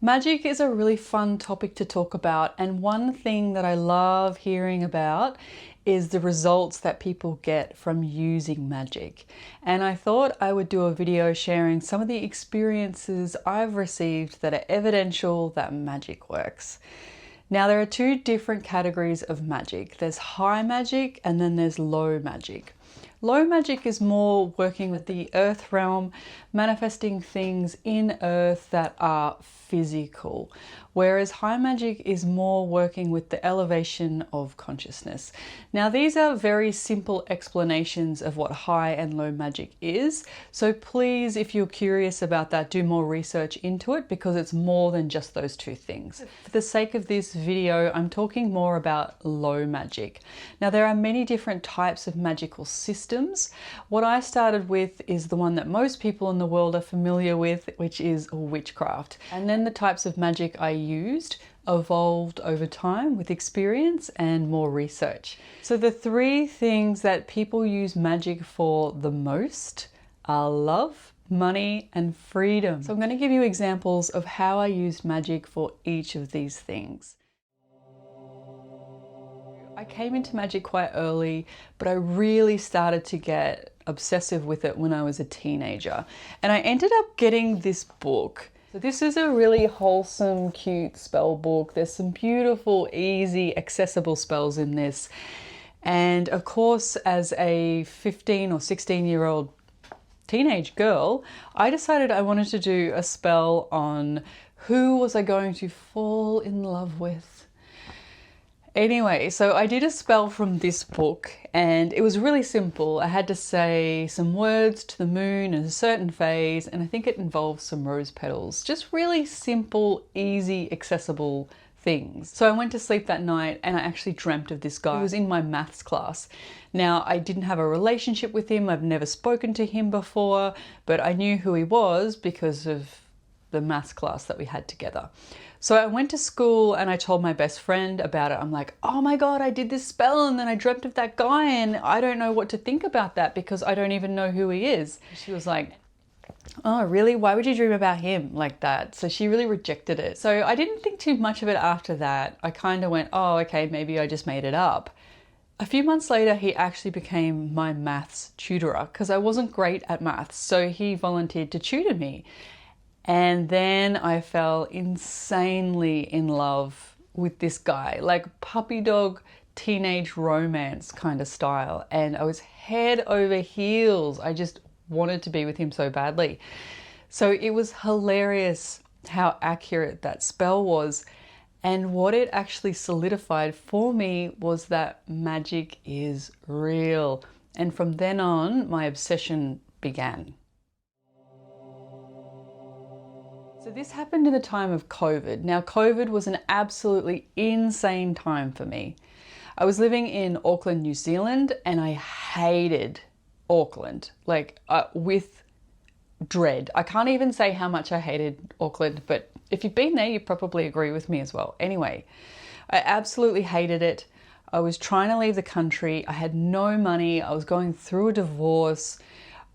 Magic is a really fun topic to talk about, and one thing that I love hearing about is the results that people get from using magic. And I thought I would do a video sharing some of the experiences I've received that are evidential that magic works. Now, there are two different categories of magic. There's high magic and then there's low magic. Low magic is more working with the earth realm, manifesting things in earth that are physical, whereas high magic is more working with the elevation of consciousness. Now, these are very simple explanations of what high and low magic is, so please, if you're curious about that, do more research into it because it's more than just those two things. For the sake of this video, I'm talking more about low magic. Now, there are many different types of magical systems. What I started with is the one that most people in the world are familiar with, which is witchcraft. And then the types of magic I used evolved over time with experience and more research. So the three things that people use magic for the most are love, money, and freedom. So I'm going to give you examples of how I used magic for each of these things. I came into magic quite early, but I really started to get obsessive with it when I was a teenager. And I ended up getting this book. So this is a really wholesome, cute spell book. There's some beautiful, easy, accessible spells in this. And of course, as a 15 or 16-year-old teenage girl, I decided I wanted to do a spell on who was I going to fall in love with. Anyway, so I did a spell from this book and it was really simple. I had to say some words to the moon in a certain phase, and I think it involved some rose petals. Just really simple, easy, accessible things. So I went to sleep that night and I actually dreamt of this guy. He was in my maths class. Now, I didn't have a relationship with him. I've never spoken to him before, but I knew who he was because of the maths class that we had together. So I went to school and I told my best friend about it. I'm like, oh my God, I did this spell and then I dreamt of that guy and I don't know what to think about that because I don't even know who he is. She was like, oh really? Why would you dream about him like that? So she really rejected it. So I didn't think too much of it after that. I kind of went, oh, okay, maybe I just made it up. A few months later, he actually became my maths tutorer because I wasn't great at maths. So he volunteered to tutor me. And then I fell insanely in love with this guy, like puppy dog, teenage romance kind of style. And I was head over heels. I just wanted to be with him so badly. So it was hilarious how accurate that spell was. And what it actually solidified for me was that magic is real. And from then on, my obsession began. So this happened in the time of COVID. Now, COVID was an absolutely insane time for me. I was living in Auckland, New Zealand, and I hated Auckland, like with dread. I can't even say how much I hated Auckland, but if you've been there, you probably agree with me as well. Anyway, I absolutely hated it. I was trying to leave the country. I had no money. I was going through a divorce.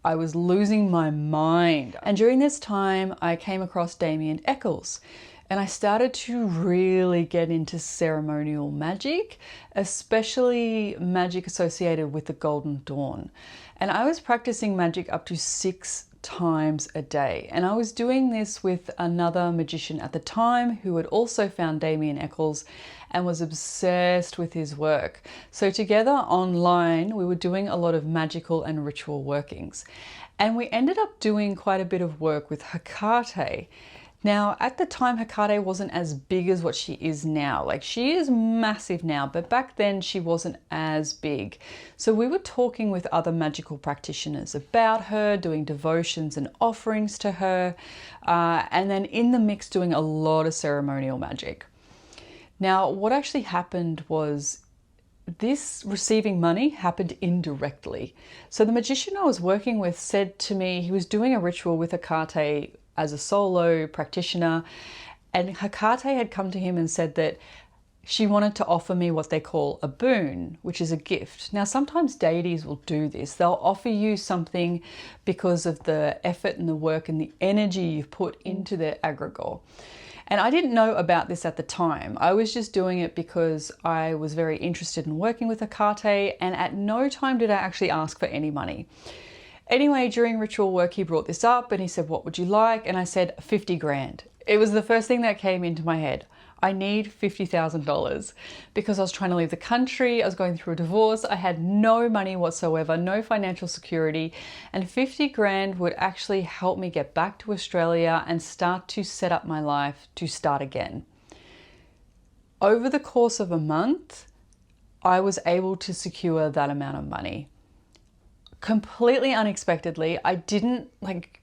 I was losing my mind. And during this time, I came across Damien Eccles and I started to really get into ceremonial magic, especially magic associated with the Golden Dawn. And I was practicing magic up to 6 times a day. And I was doing this with another magician at the time who had also found Damien Eccles and was obsessed with his work. So together online, we were doing a lot of magical and ritual workings. And we ended up doing quite a bit of work with Hecate. Now, at the time, Hecate wasn't as big as what she is now. Like, she is massive now, but back then she wasn't as big. So we were talking with other magical practitioners about her, doing devotions and offerings to her, and then in the mix doing a lot of ceremonial magic. Now, what actually happened was this receiving money happened indirectly. So the magician I was working with said to me, he was doing a ritual with Hecate as a solo practitioner, and Hecate had come to him and said that she wanted to offer me what they call a boon, which is a gift. Now, sometimes deities will do this. They'll offer you something because of the effort and the work and the energy you've put into their egregore. And I didn't know about this at the time. I was just doing it because I was very interested in working with Hecate, and at no time did I actually ask for any money. Anyway, during ritual work, he brought this up and he said, what would you like? And I said, 50 grand. It was the first thing that came into my head. I need $50,000 because I was trying to leave the country. I was going through a divorce. I had no money whatsoever, no financial security, and 50 grand would actually help me get back to Australia and start to set up my life to start again. Over the course of a month, I was able to secure that amount of money. Completely unexpectedly. I didn't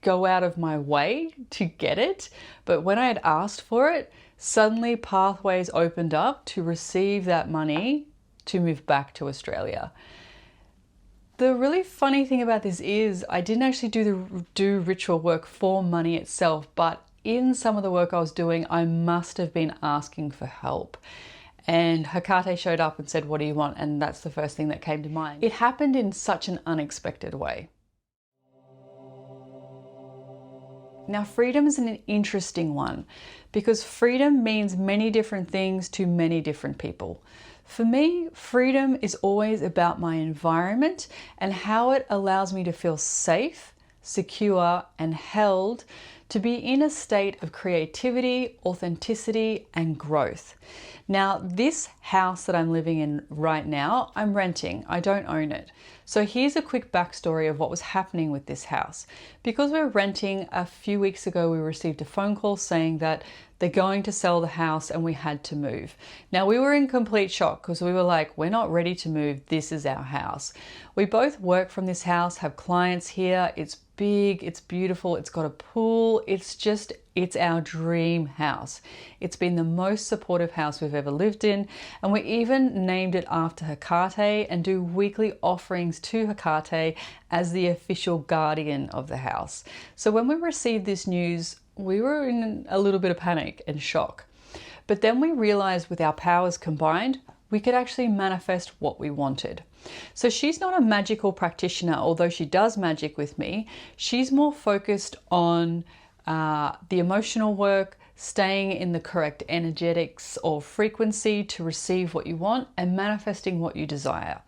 go out of my way to get it, but when I had asked for it, suddenly pathways opened up to receive that money to move back to Australia. The really funny thing about this is I didn't actually do ritual work for money itself, but in some of the work I was doing, I must have been asking for help. And Hecate showed up and said, what do you want? And that's the first thing that came to mind. It happened in such an unexpected way. Now, freedom is an interesting one because freedom means many different things to many different people. For me, freedom is always about my environment and how it allows me to feel safe, secure, and held to be in a state of creativity, authenticity, and growth. Now, this house that I'm living in right now, I'm renting. I don't own it. So here's a quick backstory of what was happening with this house. Because we're renting, a few weeks ago we received a phone call saying that they're going to sell the house and we had to move. Now, we were in complete shock because we were like, we're not ready to move. This is our house. We both work from this house, have clients here. It's big, it's beautiful, it's got a pool. It's our dream house. It's been the most supportive house we've ever lived in. And we even named it after Hecate and do weekly offerings to Hecate as the official guardian of the house. So when we received this news, we were in a little bit of panic and shock. But then we realized with our powers combined, we could actually manifest what we wanted. So she's not a magical practitioner, although she does magic with me. She's more focused on the emotional work, staying in the correct energetics or frequency to receive what you want and manifesting what you desire.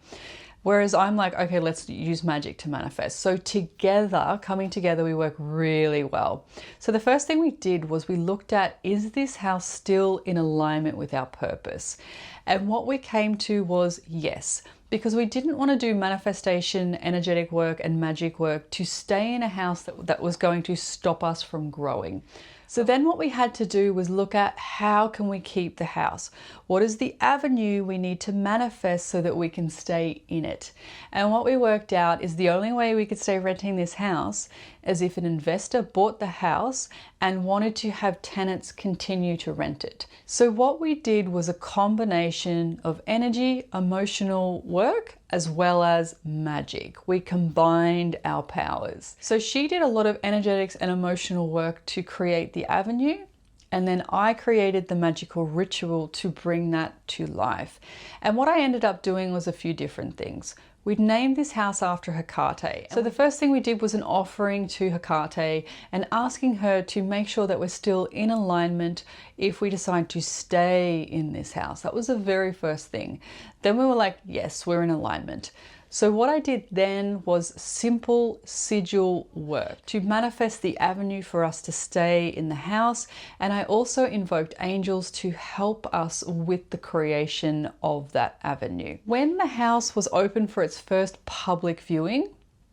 Whereas I'm like, okay, let's use magic to manifest. So together, coming together, we work really well. So the first thing we did was we looked at, is this house still in alignment with our purpose? And what we came to was yes, because we didn't want to do manifestation, energetic work, and magic work to stay in a house that was going to stop us from growing. So then what we had to do was look at how can we keep the house? What is the avenue we need to manifest so that we can stay in it? And what we worked out is the only way we could stay renting this house is if an investor bought the house and wanted to have tenants continue to rent it. So what we did was a combination of energy, emotional work, as well as magic. We combined our powers. So she did a lot of energetics and emotional work to create the avenue, and then I created the magical ritual to bring that to life. And what I ended up doing was a few different things. We'd named this house after Hecate. So the first thing we did was an offering to Hecate and asking her to make sure that we're still in alignment if we decide to stay in this house. That was the very first thing. Then we were like, yes, we're in alignment. So what I did then was simple sigil work to manifest the avenue for us to stay in the house. And I also invoked angels to help us with the creation of that avenue. When the house was open for its first public viewing,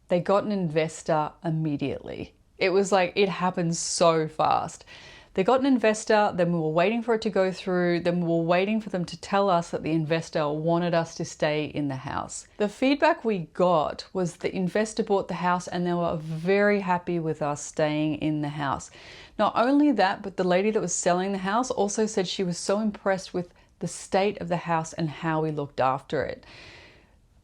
they got an investor immediately. It was like, it happened so fast. They got an investor, then we were waiting for it to go through, then we were waiting for them to tell us that the investor wanted us to stay in the house. The feedback we got was the investor bought the house and they were very happy with us staying in the house. Not only that, but the lady that was selling the house also said she was so impressed with the state of the house and how we looked after it.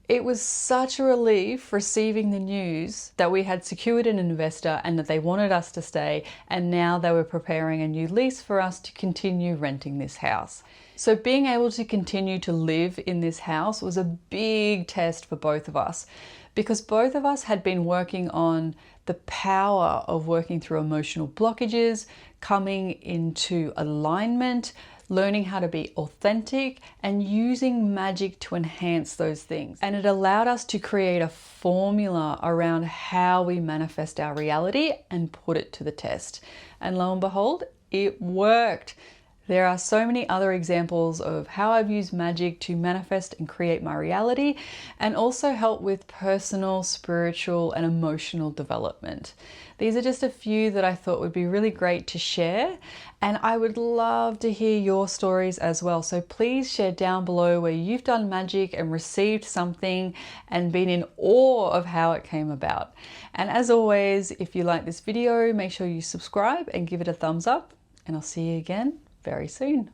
It was such a relief receiving the news that we had secured an investor and that they wanted us to stay, and now they were preparing a new lease for us to continue renting this house. So being able to continue to live in this house was a big test for both of us, because both of us had been working on the power of working through emotional blockages, coming into alignment, learning how to be authentic, and using magic to enhance those things. And it allowed us to create a formula around how we manifest our reality and put it to the test. And lo and behold, it worked. There are so many other examples of how I've used magic to manifest and create my reality, and also help with personal, spiritual, and emotional development. These are just a few that I thought would be really great to share, and I would love to hear your stories as well. So please share down below where you've done magic and received something and been in awe of how it came about. And as always, if you like this video, make sure you subscribe and give it a thumbs up, and I'll see you again very soon.